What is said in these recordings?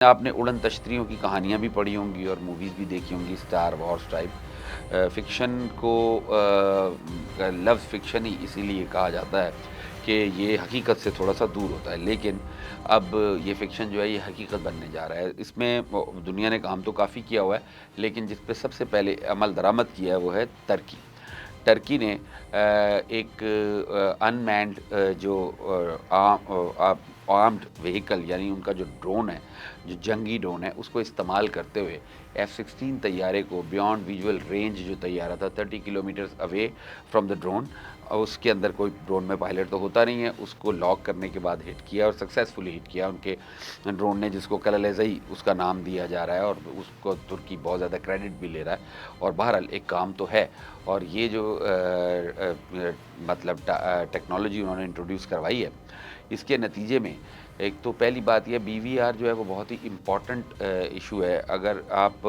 آپ نے اڑن تشتریوں کی کہانیاں بھی پڑھی ہوں گی اور موویز بھی دیکھی ہوں گی، اسٹار وارز ٹائپ فکشن کو لفظ فکشن ہی اسی لیے کہا جاتا ہے کہ یہ حقیقت سے تھوڑا سا دور ہوتا ہے، لیکن اب یہ فکشن جو ہے یہ حقیقت بننے جا رہا ہے۔ اس میں دنیا نے کام تو کافی کیا ہوا ہے، لیکن جس پہ سب سے پہلے عمل درآمد کیا ہے وہ ہے ترکی۔ ٹرکی نے ایک ان مینڈ جو آرمڈ وہیکل، یعنی ان کا جو ڈرون ہے، جو جنگی ڈرون ہے، اس کو استعمال کرتے ہوئے F-16 طیارے کو بیانڈ ویژول رینج جو طیارہ تھا 30 kilometres away from the drone, اس کے اندر کوئی ڈرون میں پائلٹ تو ہوتا نہیں ہے، اس کو لاک کرنے کے بعد ہٹ کیا اور سکسیزفلی ہٹ کیا ان کے ڈرون نے، جس کو کلالزئی اس کا نام دیا جا رہا ہے، اور اس کو ترکی بہت زیادہ کریڈٹ بھی لے رہا ہے۔ اور بہرحال ایک کام تو ہے، اور یہ جو مطلب ٹیکنالوجی انہوں نے انٹروڈیوس کروائی ہے، اس کے نتیجے میں ایک تو پہلی بات یہ BVR جو ہے وہ بہت ہی امپورٹنٹ ایشو ہے۔ اگر آپ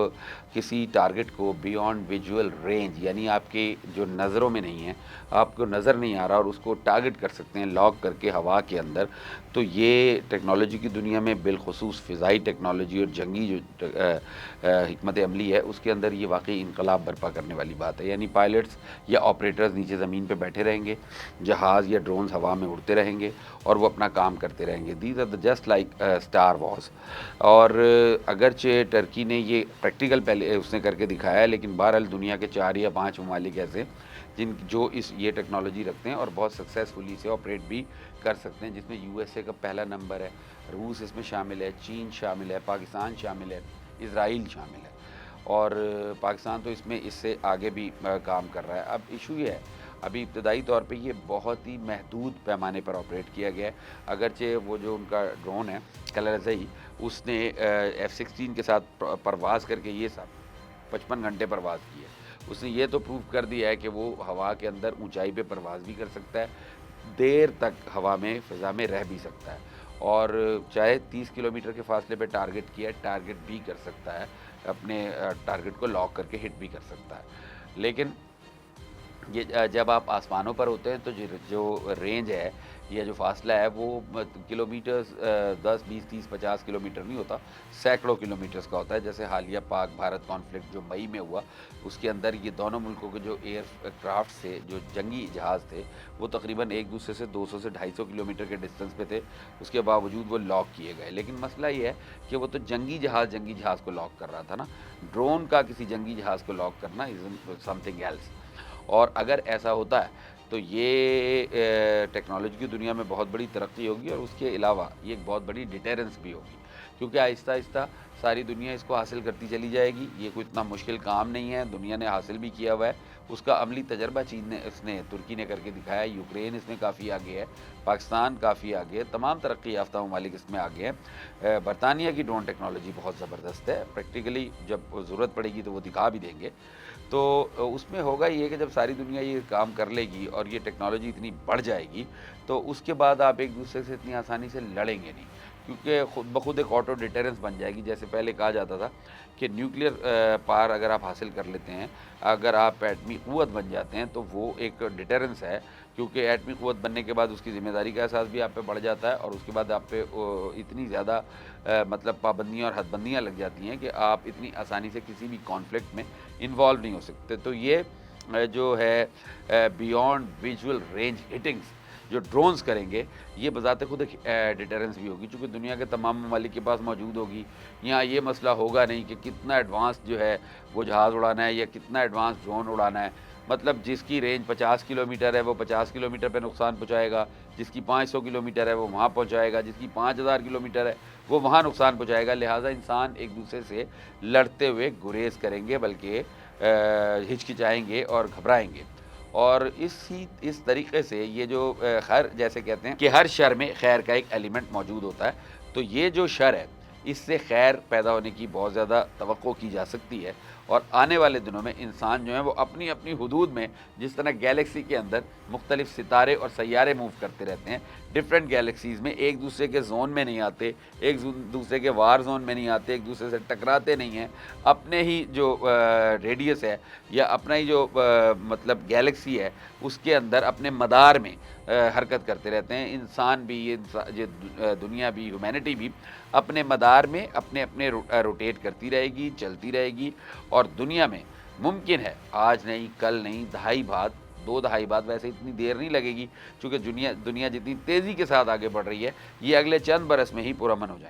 کسی ٹارگٹ کو بیانڈ ویژول رینج، یعنی آپ کے جو نظروں میں نہیں ہے، آپ کو نظر نہیں آ رہا، اور اس کو ٹارگٹ کر سکتے ہیں لاک کر کے ہوا کے اندر، تو یہ ٹیکنالوجی کی دنیا میں بالخصوص فضائی ٹیکنالوجی اور جنگی جو حکمت عملی ہے، اس کے اندر یہ واقعی انقلاب برپا کرنے والی بات ہے۔ یعنی پائلٹس یا آپریٹرز نیچے زمین پہ بیٹھے رہیں گے، جہاز یا ڈرونز ہوا میں اڑتے رہیں گے اور وہ اپنا کام کرتے رہیں گے۔ These are just like Star Wars. اور اگرچہ ٹرکی نے یہ پریکٹیکل پہلے اس نے کر کے دکھایا ہے، لیکن بہرحال دنیا کے 4 یا 5 ممالک ایسے جو یہ ٹیکنالوجی رکھتے ہیں اور بہت سکسیزفلی اسے آپریٹ بھی کر سکتے ہیں، جس میں USA کا پہلا نمبر ہے، روس اس میں شامل ہے، چین شامل ہے، پاکستان شامل ہے، اسرائیل شامل ہے، اور پاکستان تو اس میں اس سے آگے بھی کام کر رہا ہے۔ اب ایشو یہ ہے، ابھی ابتدائی طور پہ یہ بہت ہی محدود پیمانے پر آپریٹ کیا گیا ہے، اگرچہ وہ جو ان کا ڈرون ہے کلرزئی، اس نے F-16 کے ساتھ پرواز کر کے یہ سب 55 گھنٹے پرواز کی ہے۔ اس نے یہ تو پروو کر دیا ہے کہ وہ ہوا کے اندر اونچائی پہ پرواز بھی کر سکتا ہے، دیر تک ہوا میں فضا میں رہ بھی سکتا ہے، اور چاہے 30 کلومیٹر کے فاصلے پہ ٹارگٹ کیا ٹارگٹ بھی کر سکتا ہے، اپنے ٹارگٹ کو لاک کر کے ہٹ بھی کر سکتا ہے۔ لیکن یہ جب آپ آسمانوں پر ہوتے ہیں تو جو رینج ہے یا جو فاصلہ ہے وہ کلومیٹرز 10 20 30 50 کلومیٹر نہیں ہوتا، سینکڑوں کلومیٹرز کا ہوتا ہے۔ جیسے حالیہ پاک بھارت کانفلکٹ جو مئی میں ہوا، اس کے اندر یہ دونوں ملکوں کے جو ایئر کرافٹ تھے، جو جنگی جہاز تھے، وہ تقریباً ایک دوسرے سے 200 سے 250 کلومیٹر کے ڈسٹنس پہ تھے، اس کے باوجود وہ لاک کیے گئے۔ لیکن مسئلہ یہ ہے کہ وہ تو جنگی جہاز کو لاک کر رہا تھا نا، ڈرون کا کسی جنگی جہاز کو لاک کرنا از سم تھنگ ایلس۔ اور اگر ایسا ہوتا ہے تو یہ ٹیکنالوجی کی دنیا میں بہت بڑی ترقی ہوگی، اور اس کے علاوہ یہ ایک بہت بڑی ڈیٹرنس بھی ہوگی، کیونکہ آہستہ آہستہ ساری دنیا اس کو حاصل کرتی چلی جائے گی۔ یہ کوئی اتنا مشکل کام نہیں ہے، دنیا نے حاصل بھی کیا ہوا ہے، اس کا عملی تجربہ ترکی نے کر کے دکھایا ہے، یوکرین اس میں کافی آگے ہے، پاکستان کافی آگے ہے، تمام ترقی یافتہ ممالک اس میں آگے ہیں۔ برطانیہ کی ڈرون ٹیکنالوجی بہت زبردست ہے، پریکٹیکلی جب ضرورت پڑے گی تو وہ دکھا بھی دیں گے۔ تو اس میں ہوگا یہ کہ جب ساری دنیا یہ کام کر لے گی اور یہ ٹیکنالوجی اتنی بڑھ جائے گی، تو اس کے بعد آپ ایک دوسرے سے اتنی آسانی سے لڑیں گے نہیں، کیونکہ خود بخود ایک آٹو ڈیٹرنس بن جائے گی۔ جیسے پہلے کہا جاتا تھا کہ نیوکلیر پار اگر آپ حاصل کر لیتے ہیں، اگر آپ ایٹمی قوت بن جاتے ہیں، تو وہ ایک ڈیٹرنس ہے، کیونکہ ایٹمی قوت بننے کے بعد اس کی ذمہ داری کا احساس بھی آپ پہ بڑھ جاتا ہے، اور اس کے بعد آپ پہ اتنی زیادہ مطلب پابندیاں اور حد بندیاں لگ جاتی ہیں کہ آپ اتنی آسانی سے کسی بھی کانفلکٹ میں انوالو نہیں ہو سکتے۔ تو یہ جو ہے بیانڈ ویژول رینج ہٹنگز جو ڈرونز کریں گے، یہ بذات خود ایک ڈیٹرنس بھی ہوگی، چونکہ دنیا کے تمام ممالک کے پاس موجود ہوگی۔ یہاں یہ مسئلہ ہوگا نہیں کہ کتنا ایڈوانس جو ہے وہ جہاز اڑانا ہے یا کتنا ایڈوانس ڈرون اڑانا ہے، مطلب جس کی رینج 50 کلومیٹر ہے وہ 50 کلومیٹر پہ نقصان پہنچائے گا، جس کی 500 کلومیٹر ہے وہ وہاں پہنچائے گا، جس کی 5000 کلومیٹر ہے وہ وہاں نقصان پہنچائے گا۔ لہٰذا انسان ایک دوسرے سے لڑتے ہوئے گریز کریں گے، بلکہ ہچکچائیں گے اور گھبرائیں گے۔ اور اس طریقے سے یہ جو خیر، جیسے کہتے ہیں کہ ہر شر میں خیر کا ایک ایلیمنٹ موجود ہوتا ہے، تو یہ جو شر ہے اس سے خیر پیدا ہونے کی بہت زیادہ توقع کی جا سکتی ہے، اور آنے والے دنوں میں انسان جو ہیں وہ اپنی اپنی حدود میں، جس طرح گیلیکسی کے اندر مختلف ستارے اور سیارے موو کرتے رہتے ہیں ڈفرینٹ گیلیکسیز میں، ایک دوسرے کے زون میں نہیں آتے، ایک دوسرے کے وار زون میں نہیں آتے، ایک دوسرے سے ٹکراتے نہیں ہیں، اپنے ہی جو ریڈیس ہے یا اپنا ہی جو مطلب گیلیکسی ہے اس کے اندر اپنے مدار میں حرکت کرتے رہتے ہیں۔ انسان بھی، یہ دنیا بھی، ہیومینٹی بھی اپنے مدار میں اپنے اپنے روٹیٹ کرتی رہے گی، چلتی رہے گی، اور دنیا میں ممکن ہے آج نہیں، کل نہیں، دہائی بعد، 2 دہائی بعد، ویسے اتنی دیر نہیں لگے گی، چونکہ دنیا جتنی تیزی کے ساتھ آگے بڑھ رہی ہے، یہ اگلے چند برس میں ہی پرامن ہو جائیں گے۔